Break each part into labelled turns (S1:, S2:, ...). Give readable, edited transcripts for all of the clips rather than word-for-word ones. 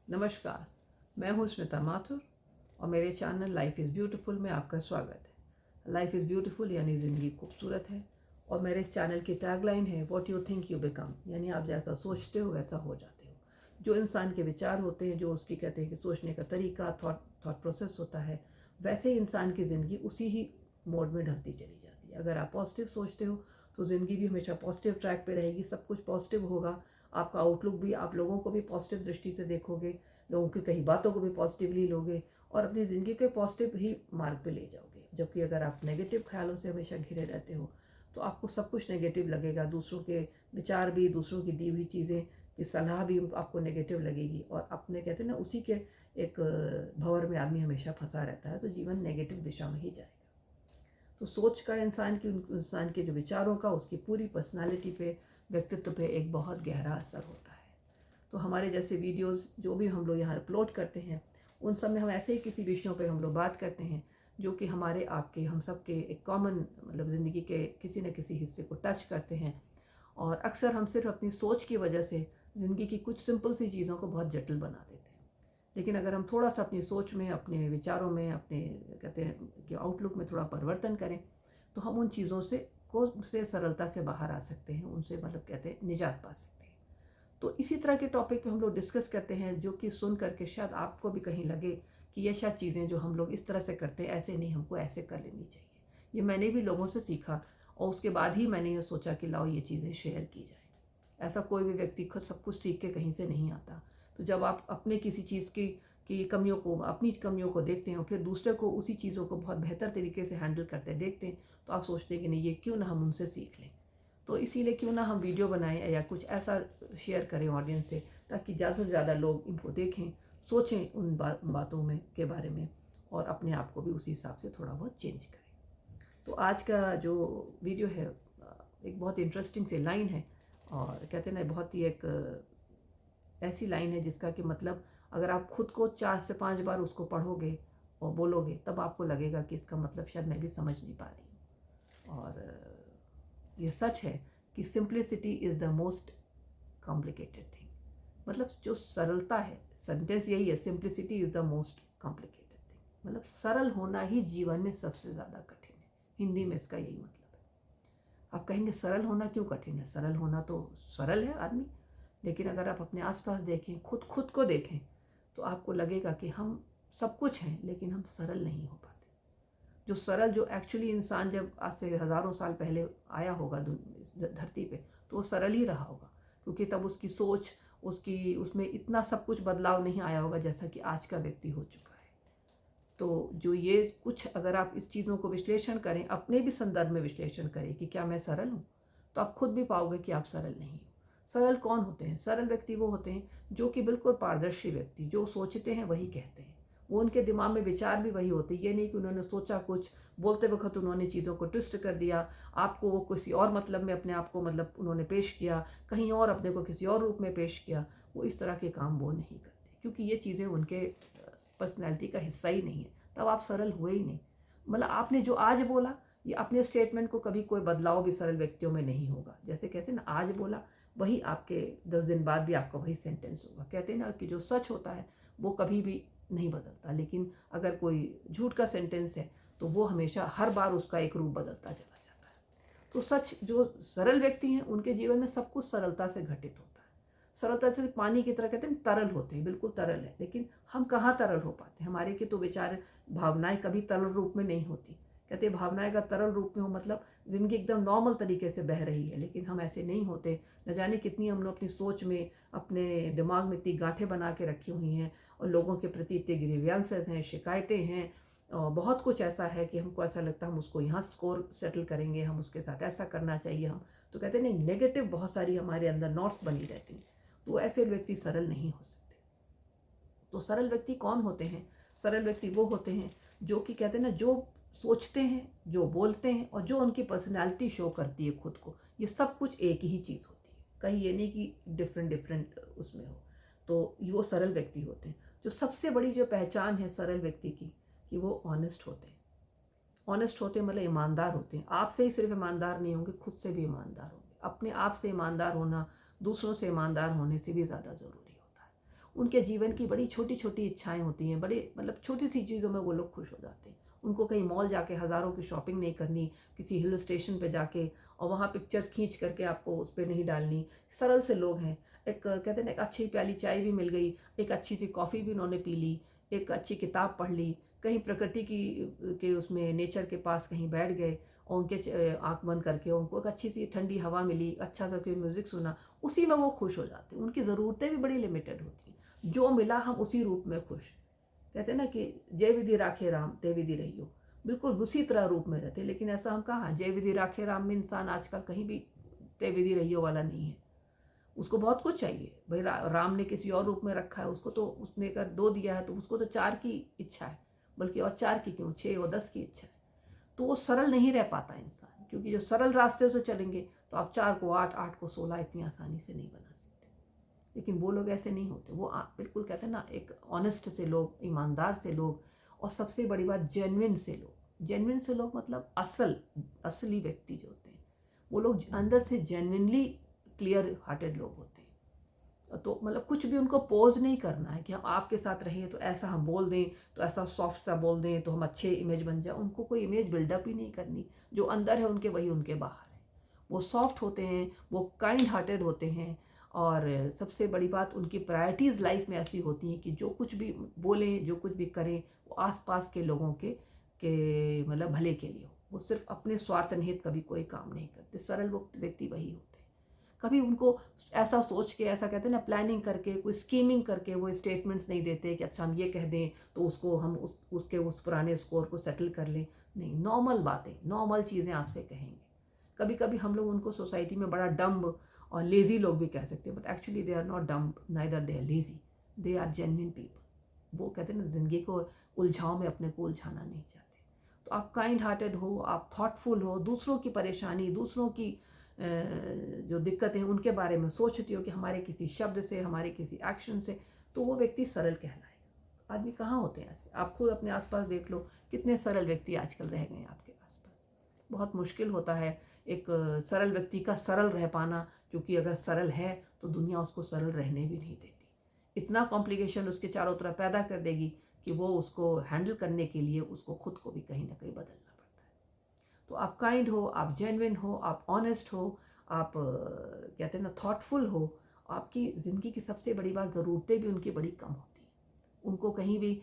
S1: नमस्कार, मैं हूँ स्मिता माथुर और मेरे चैनल लाइफ इज़ ब्यूटीफुल में आपका स्वागत है। लाइफ इज़ ब्यूटीफुल यानी ज़िंदगी खूबसूरत है और मेरे इस चैनल की टैगलाइन है what you think you become, यानी आप जैसा सोचते हो वैसा हो जाते हो। जो इंसान के विचार होते हैं, जो उसकी कहते हैं कि सोचने का तरीका, थॉट प्रोसेस होता है, वैसे ही इंसान की ज़िंदगी उसी ही मोड में ढलती चली जाती है। अगर आप पॉजिटिव सोचते हो तो ज़िंदगी भी हमेशा पॉजिटिव ट्रैक पे रहेगी, सब कुछ पॉजिटिव होगा। आपका आउटलुक भी, आप लोगों को भी पॉजिटिव दृष्टि से देखोगे, लोगों की कही बातों को भी पॉजिटिवली लोगे और अपनी ज़िंदगी के पॉजिटिव ही मार्ग पे ले जाओगे। जबकि अगर आप नेगेटिव ख्यालों से हमेशा घिरे रहते हो तो आपको सब कुछ नेगेटिव लगेगा, दूसरों के विचार भी, दूसरों की दी हुई चीज़ें की सलाह भी आपको नेगेटिव लगेगी और अपने कहते हैं ना उसी के एक भंवर में आदमी हमेशा फंसा रहता है, तो जीवन नेगेटिव दिशा में ही जाएगा। तो सोच का इंसान के जो विचारों का, उसकी पूरी पर्सनालिटी पे, व्यक्तित्व पे एक बहुत गहरा असर होता है। तो हमारे जैसे वीडियोस जो भी हम लोग यहाँ अपलोड करते हैं, उन सब में हम ऐसे ही किसी विषयों पे हम लोग बात करते हैं जो कि हमारे, आपके, हम सब के एक कॉमन मतलब ज़िंदगी के किसी न किसी हिस्से को टच करते हैं। और अक्सर हम सिर्फ अपनी सोच की वजह से ज़िंदगी की कुछ सिंपल सी चीज़ों को बहुत जटिल बना देते हैं। लेकिन अगर हम थोड़ा सा अपनी सोच में, अपने विचारों में, अपने कहते हैं कि आउटलुक में थोड़ा परिवर्तन करें तो हम उन चीज़ों से सरलता से बाहर आ सकते हैं, उनसे मतलब कहते हैं निजात पा सकते हैं। तो इसी तरह के टॉपिक पे हम लोग डिस्कस करते हैं जो कि सुन करके शायद आपको भी कहीं लगे कि ये शायद चीज़ें जो हम लोग इस तरह से करते हैं ऐसे नहीं, हमको ऐसे कर लेनी चाहिए। ये मैंने भी लोगों से सीखा और उसके बाद ही मैंने ये सोचा कि लाओ ये चीज़ें शेयर की जाए। ऐसा कोई भी व्यक्ति खुद सब कुछ सीख के कहीं से नहीं आता। तो जब आप अपने किसी चीज़ की कमियों को, अपनी कमियों को देखते हैं और फिर दूसरे को उसी चीज़ों को बहुत बेहतर तरीके से हैंडल करते देखते हैं तो आप सोचते हैं कि नहीं, ये क्यों ना हम उनसे सीख लें। तो इसीलिए क्यों ना हम वीडियो बनाएं या कुछ ऐसा शेयर करें ऑडियंस से, ताकि ज़्यादा से ज़्यादा लोग इनको देखें, सोचें उन बातों में के बारे में और अपने आप को भी उसी हिसाब से थोड़ा बहुत चेंज करें। तो आज का जो वीडियो है एक बहुत इंटरेस्टिंग सी लाइन है और कहते हैं ना बहुत ही एक ऐसी लाइन है जिसका कि मतलब अगर आप खुद को 4 से 5 बार उसको पढ़ोगे और बोलोगे तब आपको लगेगा कि इसका मतलब शायद मैं भी समझ नहीं पा रही हूँ। और ये सच है कि simplicity is the most complicated thing. मतलब जो सरलता है, सेंटेंस यही है, simplicity is the most complicated thing. मतलब सरल होना ही जीवन में सबसे ज़्यादा कठिन है। हिंदी में इसका यही मतलब है। आप कहेंगे सरल होना क्यों कठिन है? सरल होना तो सरल है आदमी, लेकिन अगर आप अपने आसपास देखें, खुद को देखें तो आपको लगेगा कि हम सब कुछ हैं लेकिन हम सरल नहीं हो पाते। जो सरल, जो एक्चुअली इंसान जब आज से हज़ारों साल पहले आया होगा धरती पे तो वो सरल ही रहा होगा, क्योंकि तब उसकी सोच, उसकी उसमें इतना सब कुछ बदलाव नहीं आया होगा जैसा कि आज का व्यक्ति हो चुका है। तो जो ये कुछ, अगर आप इस चीज़ों को विश्लेषण करें, अपने भी संदर्भ में विश्लेषण करें कि क्या मैं सरल हूँ, तो आप खुद भी पाओगे कि आप सरल नहीं हो। सरल कौन होते हैं? सरल व्यक्ति वो होते हैं जो कि बिल्कुल पारदर्शी व्यक्ति, जो सोचते हैं वही कहते हैं। वो उनके दिमाग में विचार भी वही होते हैं। ये नहीं कि उन्होंने सोचा कुछ, बोलते वक्त उन्होंने चीज़ों को ट्विस्ट कर दिया, आपको वो किसी और मतलब में अपने आप को मतलब उन्होंने पेश किया, कहीं और अपने को किसी और रूप में पेश किया। वो इस तरह के काम वो नहीं करते, क्योंकि ये चीज़ें उनके पर्सनैलिटी का हिस्सा ही नहीं है। तब आप सरल हुए ही नहीं। मतलब आपने जो आज बोला, ये अपने स्टेटमेंट को कभी कोई बदलाव भी सरल व्यक्तियों में नहीं होगा। जैसे कहते हैं ना, आज बोला वही आपके 10 दिन बाद भी आपका वही सेंटेंस होगा। कहते हैं ना कि जो सच होता है वो कभी भी नहीं बदलता, लेकिन अगर कोई झूठ का सेंटेंस है तो वो हमेशा हर बार उसका एक रूप बदलता चला जाता है। तो सच, जो सरल व्यक्ति हैं उनके जीवन में सब कुछ सरलता से घटित होता है। सरलता से पानी की तरह, कहते हैं तरल होते हैं, बिल्कुल तरल है, लेकिन हम कहाँ तरल हो पाते हैं? हमारे की तो विचार, भावनाएं कभी तरल रूप में नहीं होती। कहते हैं भावनाएं का तरल रूप में हो मतलब जिंदगी एकदम नॉर्मल तरीके से बह रही है, लेकिन हम ऐसे नहीं होते। न जाने कितनी हम लोग अपनी सोच में, अपने दिमाग में इतनी गांठें बना के रखी हुई हैं और लोगों के प्रति इतने ग्रीवियंसेस हैं, शिकायतें हैं और बहुत कुछ ऐसा है कि हमको ऐसा लगता है हम उसको यहाँ स्कोर सेटल करेंगे, हम उसके साथ ऐसा करना चाहिए। हम तो कहते हैं नहीं, नेगेटिव बहुत सारी हमारे अंदर नॉट्स बनी रहती हैं। तो ऐसे व्यक्ति सरल नहीं हो सकते। तो सरल व्यक्ति कौन होते हैं? सरल व्यक्ति वो होते हैं जो कि कहते हैं ना, जो सोचते हैं, जो बोलते हैं और जो उनकी पर्सनैलिटी शो करती है खुद को, ये सब कुछ एक ही चीज़ होती है। कहीं ये नहीं कि डिफरेंट डिफरेंट उसमें हो। तो वो सरल व्यक्ति होते हैं। जो सबसे बड़ी जो पहचान है सरल व्यक्ति की, कि वो ऑनेस्ट होते हैं। ऑनेस्ट होते हैं मतलब ईमानदार होते हैं। आपसे ही सिर्फ ईमानदार नहीं होंगे, खुद से भी ईमानदार होंगे। अपने आप से ईमानदार होना दूसरों से ईमानदार होने से भी ज़्यादा ज़रूरी होता है। उनके जीवन की बड़ी छोटी छोटी इच्छाएं होती हैं, बड़े मतलब छोटी सी चीज़ों में वो लोग खुश हो जाते हैं। उनको कहीं मॉल जाके हज़ारों की शॉपिंग नहीं करनी, किसी हिल स्टेशन पे जाके और वहाँ पिक्चर्स खींच करके आपको उस पर नहीं डालनी। सरल से लोग हैं। एक कहते हैं ना, एक अच्छी प्याली चाय भी मिल गई, एक अच्छी सी कॉफ़ी भी उन्होंने पी ली, एक अच्छी किताब पढ़ ली, कहीं प्रकृति की के उसमें नेचर के पास कहीं बैठ गए और उनके आँख बंद करके उनको एक अच्छी सी ठंडी हवा मिली, अच्छा सा कोई म्यूज़िक सुना, उसी में वो खुश हो जाते हैं। उनकी ज़रूरतें भी बड़ी लिमिटेड होती हैं। जो मिला हम उसी रूप में खुश। कहते हैं ना कि जय विधि राखे राम ते विधि रहियो, बिल्कुल उसी तरह रूप में रहते। लेकिन ऐसा हम कहाँ, जय विधि राखे राम में इंसान आजकल कहीं भी ते विधि रहियो वाला नहीं है। उसको बहुत कुछ चाहिए भाई। राम ने किसी और रूप में रखा है उसको, तो उसने कर 2 दिया है तो उसको तो 4 की इच्छा है, बल्कि और 4 की क्यों, 6 और 10 की इच्छा है। तो वो सरल नहीं रह पाता इंसान, क्योंकि जो सरल रास्ते से चलेंगे तो आप 4 को 8, 8 को 16 इतनी आसानी से नहीं बना सकते। लेकिन वो लोग ऐसे नहीं होते। वो बिल्कुल कहते हैं ना, एक ऑनेस्ट से लोग, ईमानदार से लोग, और सबसे बड़ी बात जेन्युइन से लोग। जेन्युइन से लोग मतलब असली व्यक्ति जो होते हैं, वो लोग अंदर से जेन्युइनली क्लियर हार्टेड लोग होते हैं। तो मतलब कुछ भी उनको पोज नहीं करना है कि हम आपके साथ रहें तो ऐसा हम बोल दें, तो ऐसा सॉफ्ट सा बोल दें तो हम अच्छे इमेज बन जाए। उनको कोई इमेज बिल्डअप ही नहीं करनी। जो अंदर है उनके, वही उनके बाहर है। वो सॉफ्ट होते हैं, वो काइंड हार्टेड होते हैं, और सबसे बड़ी बात, उनकी प्रायोरिटीज़ लाइफ में ऐसी होती हैं कि जो कुछ भी बोलें, जो कुछ भी करें, वो आसपास के लोगों के मतलब भले के लिए हो। वो सिर्फ अपने स्वार्थ निहित कभी कोई काम नहीं करते। सरल व्यक्ति वही होते हैं। कभी उनको ऐसा सोच के, ऐसा कहते हैं ना, प्लानिंग करके, कोई स्कीमिंग करके वो स्टेटमेंट्स नहीं देते कि अच्छा हम ये कह दें तो उसको हम उसके उस पुराने स्कोर को सेटल कर लें। नहीं, नॉर्मल बातें, नॉर्मल चीज़ें आपसे कहेंगे। कभी कभी हम लोग उनको सोसाइटी में बड़ा डम्ब और लेज़ी लोग भी कह सकते हैं, but actually they are not dumb, neither they are lazy, they are genuine people. वो कहते हैं ना, ज़िंदगी को उलझाओ में अपने को उलझाना नहीं चाहते। तो आप काइंड हार्टेड हो, आप थॉटफुल हो, दूसरों की परेशानी, दूसरों की जो दिक्कतें हैं उनके बारे में सोचती हो कि हमारे किसी शब्द से, हमारे किसी एक्शन से, तो वो व्यक्ति सरल कहलाएगा। आदमी कहाँ होते हैं ऐसे? आप खुद अपने आसपास देख लो, कितने सरल व्यक्ति आजकल रह गए हैं आपके आसपास। बहुत मुश्किल होता है एक सरल व्यक्ति का सरल रह पाना, क्योंकि अगर सरल है तो दुनिया उसको सरल रहने भी नहीं देती। इतना कॉम्प्लिकेशन उसके चारों तरफ पैदा कर देगी कि वो उसको हैंडल करने के लिए उसको खुद को भी कहीं ना कहीं बदलना पड़ता है। तो आप काइंड हो, आप जेन्युइन हो, आप ऑनेस्ट हो, आप कहते हैं ना थॉटफुल हो। आपकी ज़िंदगी की सबसे बड़ी बात, ज़रूरतें भी उनकी बड़ी कम होती हैं। उनको कहीं भी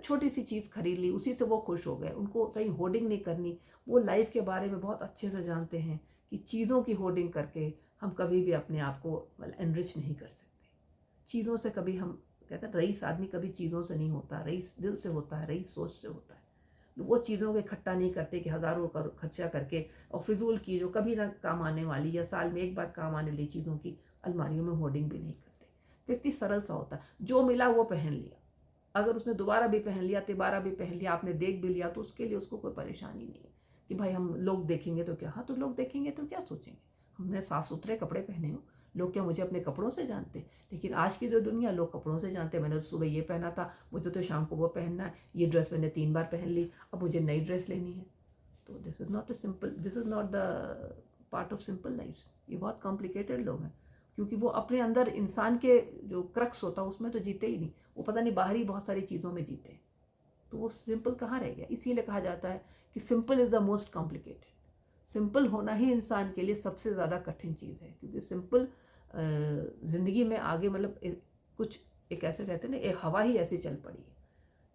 S1: छोटी सी चीज़ खरीद ली, उसी से वो खुश हो गए। उनको कहीं होर्डिंग नहीं करनी। वो लाइफ के बारे में बहुत अच्छे से जानते हैं कि चीज़ों की होर्डिंग करके हम कभी भी अपने आप को एनरिच नहीं कर सकते। चीज़ों से कभी, हम कहते हैं रईस आदमी कभी चीज़ों से नहीं होता, रईस दिल से होता है, रईस सोच से होता है। वो चीज़ों को इकट्ठा नहीं करते कि हज़ारों का खर्चा करके और फिजूल की, जो कभी ना काम आने वाली या साल में एक बार काम आने वाली चीज़ों की अलमारियों में होर्डिंग भी नहीं करते। व्यक्ति सरल सा होता है। जो मिला वो पहन लिया। अगर उसने दोबारा भी पहन लिया, तिबारा भी पहन लिया, आपने देख भी लिया, तो उसके लिए उसको कोई परेशानी नहीं है कि भाई हम लोग देखेंगे तो क्या। हाँ, तो लोग देखेंगे तो क्या सोचेंगे? हमने साफ़ सुथरे कपड़े पहने हो, लोग क्या मुझे अपने कपड़ों से जानते? लेकिन आज की जो दुनिया, लोग कपड़ों से जानते। मैंने तो सुबह ये पहना था, मुझे तो शाम को वो पहनना है, ये ड्रेस मैंने 3 बार पहन ली, अब मुझे नई ड्रेस लेनी है। तो this is not the part of simple life. ये बहुत कॉम्प्लिकेटेड लोग हैं, क्योंकि वो अपने अंदर इंसान के जो क्रक्स होता है उसमें तो जीते ही नहीं। वो पता नहीं बाहरी बहुत सारी चीज़ों में जीते हैं। तो वो सिंपल कहाँ रह गया? इसीलिए कहा जाता है कि simple is the most complicated. Simple होना ही इंसान के लिए सबसे ज़्यादा कठिन चीज़ है, क्योंकि सिंपल ज़िंदगी में आगे मतलब कुछ एक ऐसे कहते हैं ना, एक हवा ही ऐसी चल पड़ी है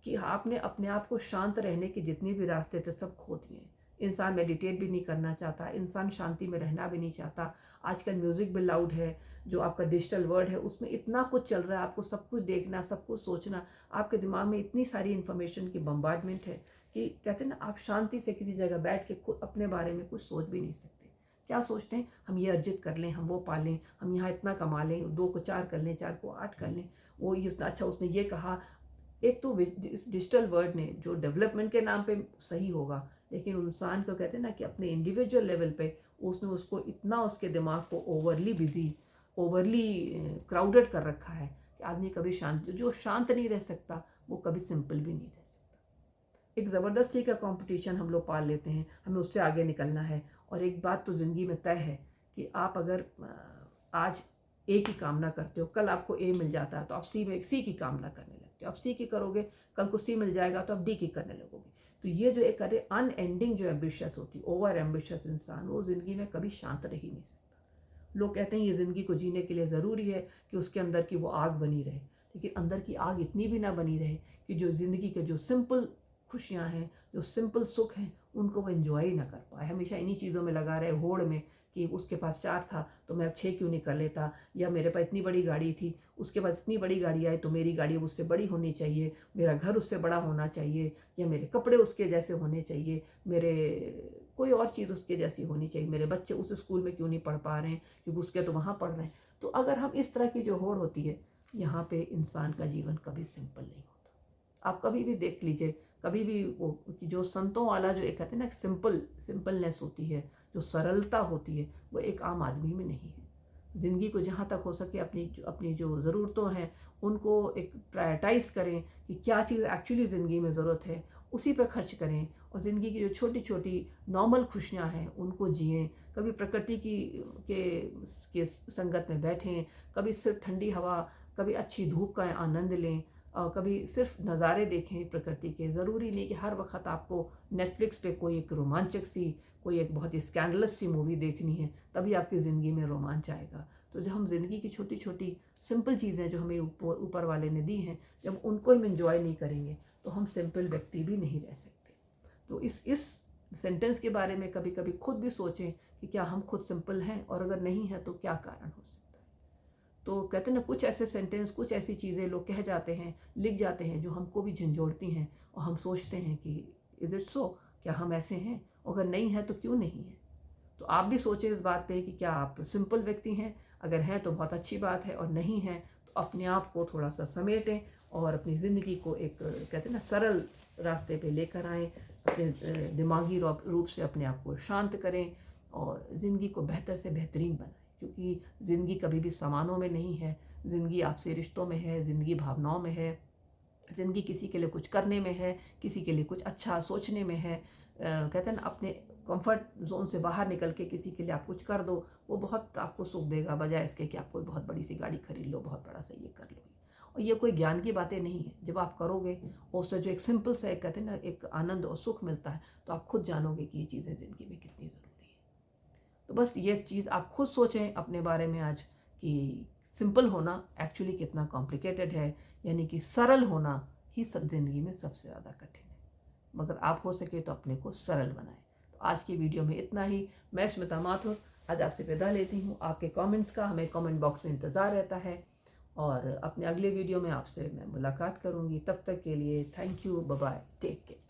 S1: कि आपने अपने आप को शांत रहने के जितने भी रास्ते थे सब खो दिए हैं। इंसान मेडिटेट भी नहीं करना चाहता, इंसान शांति में रहना भी नहीं चाहता। आजकल म्यूज़िक भी लाउड है, जो आपका डिजिटल वर्ल्ड है उसमें इतना कुछ चल रहा है, आपको सब कुछ देखना, सब कुछ सोचना, आपके दिमाग में इतनी सारी इन्फॉर्मेशन की बम्बार्डमेंट है कि कहते हैं ना, आप शांति से किसी जगह बैठ के खुद अपने बारे में कुछ सोच भी नहीं सकते। क्या सोचते हैं? हम ये अर्जित कर लें, हम वो पालें, हम यहाँ इतना कमा लें, 2 को 4 कर लें, 4 को 8 कर लें, वो ये अच्छा उसने ये कहा। एक तो इस डिजिटल वर्ल्ड ने जो डेवलपमेंट के नाम पे सही होगा, लेकिन इंसान को कहते हैं ना कि अपने इंडिविजुअल लेवल पे उसने उसको इतना, उसके दिमाग को ओवरली बिजी, ओवरली क्राउडेड कर रखा है कि आदमी कभी शांत, जो शांत नहीं रह सकता वो कभी सिंपल भी नहीं रह सकता। एक ज़बरदस्ती का कंपटीशन हम लोग पाल लेते हैं, हमें उससे आगे निकलना है। और एक बात तो ज़िंदगी में तय है कि आप अगर आज ए की कामना करते हो, कल आपको ए मिल जाता है तो आप सी की कामना करने लगते हो, आप सी की करोगे कल को सी मिल जाएगा तो आप डी की करने लगोगे। तो ये जो एक अनएंडिंग जो एम्बिशियस होती है, ओवर एम्बिशियस इंसान, वो ज़िंदगी में कभी शांत रह ही नहीं सकता। लोग कहते हैं ये ज़िंदगी को जीने के लिए ज़रूरी है कि उसके अंदर की वो आग बनी रहे, लेकिन अंदर की आग इतनी भी ना बनी रहे कि जो ज़िंदगी के जो सिंपल खुशियाँ हैं, जो सिंपल सुख हैं, उनको वो एंजॉय ही ना कर पाए। हमेशा इन्हीं चीज़ों में लगा रहे, होड़ में कि उसके पास 4 था तो मैं अब 6 क्यों नहीं कर लेता, या मेरे पास इतनी बड़ी गाड़ी थी, उसके पास इतनी बड़ी गाड़ी आई तो मेरी गाड़ी उससे बड़ी होनी चाहिए, मेरा घर उससे बड़ा होना चाहिए, या मेरे कपड़े उसके जैसे होने चाहिए, मेरे कोई और चीज़ उसके जैसी होनी चाहिए, मेरे बच्चे उस स्कूल में क्यों नहीं पढ़ पा रहे हैं क्योंकि उसके तो वहाँ पढ़ रहे हैं। तो अगर हम इस तरह की जो होड़ होती है, यहाँ पे इंसान का जीवन कभी सिंपल नहीं होता। आप कभी भी देख लीजिए, कभी भी वो जो संतों वाला जो एक कहते हैं ना सिंपलनेस होती है, जो सरलता होती है, वो एक आम आदमी में नहीं है। ज़िंदगी को जहाँ तक हो सके अपनी जो ज़रूरतों हैं उनको एक प्रायोरिटाइज़ करें कि क्या चीज़ एक्चुअली ज़िंदगी में ज़रूरत है, उसी पर खर्च करें, और ज़िंदगी की जो छोटी छोटी नॉर्मल खुशियाँ हैं उनको जिएं। कभी प्रकृति के संगत में बैठें, कभी सिर्फ ठंडी हवा, कभी अच्छी धूप का आनंद लें, और कभी सिर्फ नज़ारे देखें प्रकृति के। ज़रूरी नहीं कि हर वक्त आपको नेटफ्लिक्स पे कोई एक रोमांचक सी, कोई एक बहुत ही स्कैंडलस सी मूवी देखनी है तभी आपकी ज़िंदगी में रोमांच आएगा। तो जब हम ज़िंदगी की छोटी छोटी सिंपल चीज़ें जो हमें ऊपर वाले ने दी हैं, जब उनको हम इंजॉय नहीं करेंगे तो हम सिंपल व्यक्ति भी नहीं रह सकते। तो इस सेंटेंस के बारे में कभी कभी खुद भी सोचें कि क्या हम खुद सिंपल हैं, और अगर नहीं है तो क्या कारण हो सकता है। तो कहते हैं ना, कुछ ऐसे सेंटेंस, कुछ ऐसी चीज़ें लोग कह जाते हैं, लिख जाते हैं, जो हमको भी झंझोड़ती हैं, और हम सोचते हैं कि इज़ इट सो, क्या हम ऐसे हैं, अगर नहीं है तो क्यों नहीं है। तो आप भी सोचें इस बात पे कि क्या आप सिंपल व्यक्ति हैं, अगर हैं तो बहुत अच्छी बात है, और नहीं है तो अपने आप को थोड़ा सा समेटें और अपनी ज़िंदगी को एक कहते हैं ना सरल रास्ते पे लेकर आएँ, अपने दिमागी रूप से अपने आप को शांत करें और ज़िंदगी को बेहतर से बेहतरीन बनाएं। क्योंकि ज़िंदगी कभी भी सामानों में नहीं है, ज़िंदगी आपसे रिश्तों में है, ज़िंदगी भावनाओं में है, ज़िंदगी किसी के लिए कुछ करने में है, किसी के लिए कुछ अच्छा सोचने में है। कहते हैं ना, अपने कंफर्ट जोन से बाहर निकल के किसी के लिए आप कुछ कर दो, वो बहुत आपको सुख देगा, बजाय इसके कि आप कोई बहुत बड़ी सी गाड़ी खरीद लो, बहुत बड़ा सा ये कर लो। और ये कोई ज्ञान की बातें नहीं है। जब आप करोगे और उससे जो एक सिंपल सा एक कहते हैं ना एक आनंद और सुख मिलता है, तो आप खुद जानोगे कि ये चीज़ें ज़िंदगी में कितनी ज़रूरी है। तो बस ये चीज़ आप खुद सोचें अपने बारे में आज कि सिंपल होना एक्चुअली कितना कॉम्प्लिकेटेड है, यानी कि सरल होना ही सब ज़िंदगी में सबसे ज़्यादा कठिन है। मगर आप हो सके तो अपने को सरल बनाएं। तो आज की वीडियो में इतना ही। मैं स्मिता माथुर आज आपसे विदा लेती हूँ। आपके कमेंट्स का हमें कमेंट बॉक्स में इंतज़ार रहता है, और अपने अगले वीडियो में आपसे मैं मुलाकात करूँगी। तब तक के लिए thank you, bye bye, take care.